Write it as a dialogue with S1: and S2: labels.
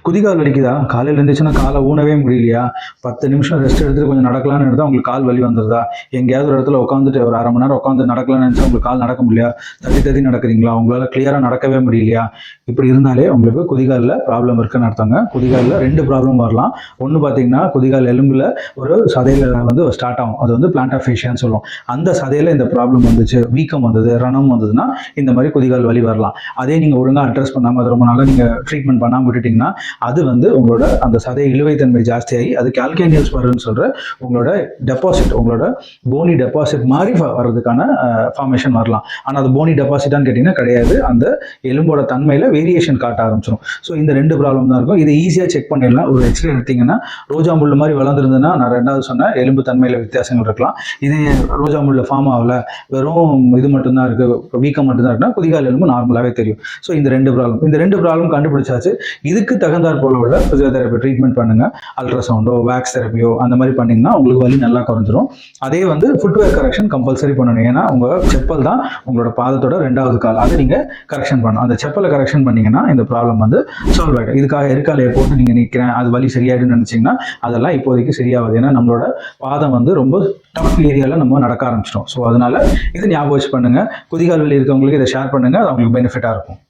S1: குதிகால் வலிக்குதா? காலையில் இருந்துச்சுன்னா காலை ஊனவே முடியலையா? 10 நிமிஷம் ரெஸ்ட் எடுத்துட்டு கொஞ்சம் நடக்கலாம்னு எடுத்தால் உங்களுக்கு கால் வலி வந்துருதா? எங்கேயாவது ஒரு இடத்துல உட்காந்துட்டு ஒரு அரை மணி நேரம் உட்காந்து நடக்கலாம்னு நினச்சா உங்களுக்கு கால் நடக்க முடியலையா? தட்டி தட்டி நடக்கிறீங்களா? உங்களால் கிளியராக நடக்கவே முடியலையா? இப்படி இருந்தாலே உங்களுக்கு குதிகாலில் ப்ராப்ளம் இருக்குன்னு அர்த்தங்க. குதிகாலில் 2 ப்ராப்ளம் வரலாம். ஒன்று பார்த்தீங்கன்னா குதிகால் எலும்பில் ஒரு சதையில் வந்து ஸ்டார்ட் ஆகும். அது வந்து பிளான்டார் ஃபேஷியான்னு சொல்லுவோம். அந்த சதையில் இந்த ப்ராப்ளம் வந்துச்சு, வீக்கம் வந்தது, ரணம் வந்ததுன்னா இந்த மாதிரி குதிகால் வலி வரலாம். அதே நீங்கள் ஒழுங்காக அட்ரஸ் பண்ணாமல் அது ரொம்ப நாளாக நீங்கள் ட்ரீட்மெண்ட் பண்ணாமல் விட்டுட்டிங்கன்னா அது வந்து உங்களோட அந்த சதை இழுவைத்தன்மை ஜாஸ்தியாகி அது கால்கேனியல் ஸ்பர்ன்னு சொல்கிற உங்களோட டெபாசிட், உங்களோட போனி டெபாசிட் மாதிரி வர்றதுக்கான ஃபார்மேஷன் வரலாம். ஆனால் அது போனி டெபாசிட்டான்னு கேட்டிங்கன்னா கிடையாது. அந்த எலும்போட தன்மையில் வேரியேஷன் காட்ட ஆரம்பிச்சிடும். ஸோ இந்த 2 ப்ராப்ளம் தான் இருக்கும். இதை ஈஸியாக செக் பண்ணிடலாம். ஒரு எக்ஸ்ரே எடுத்திங்கன்னா ரோஜா முள் மாதிரி வளர்ந்துருந்ததுன்னா நான் 2வது சொன்ன எலும்பு தன்மையில் வித்தியாசங்கள் இருக்கலாம். இதே ரோஜா முள்ள ஃபார்ம் ஆகல, வெறும் இது மட்டும்தான் இருக்குது, வீக்கம் மட்டும்தான் இருக்குன்னா குதிகால் எலும்பு நார்மலாகவே தெரியும். ஸோ இந்த 2 ப்ராப்ளம் கண்டுபிடிச்சாச்சு. இதுக்கு தகுந்தாற் போல உள்ள பிசியோதெரபி ட்ரீட்மெண்ட் பண்ணுங்க. அல்ட்ராசவுண்டோ வேக்ஸ் தெரப்பியோ அந்த மாதிரி பண்ணிங்கன்னா உங்களுக்கு வலி நல்லா குறைஞ்சிரும். அதே வந்து ஃபுட்வேர் கரெக்ஷன் கம்பல்சரி பண்ணணும். ஏன்னா உங்கள் செப்பல் தான் உங்களோட பாதத்தோட 2வது கால். அதை நீங்கள் கரெக்ஷன் பண்ணணும். அந்த செப்பலை கரெக்ஷன் பண்ணிங்கன்னா இந்த ப்ராப்ளம் வந்து சால்வ் ஆகிடும். இதுக்காக எருக்காலையை போட்டு நீங்கள் நிற்கிறேன் அது வலி சரியாயிடுன்னு நினச்சிங்கன்னா அதெல்லாம் இப்போதைக்கு சரியாகுது. ஏன்னா நம்மளோட பாதம் வந்து ரொம்ப டஃப் ஏரியாவில் நம்ம நடக்க ஆரம்பிச்சிட்டோம். ஸோ அதனால இதை ஞாபகம் வச்சு பண்ணுங்கள். குதிகால் வலி இருக்கவங்களுக்கு இதை ஷேர் பண்ணுங்கள். அது அவங்களுக்கு பெனிஃபிட்டாக இருக்கும்.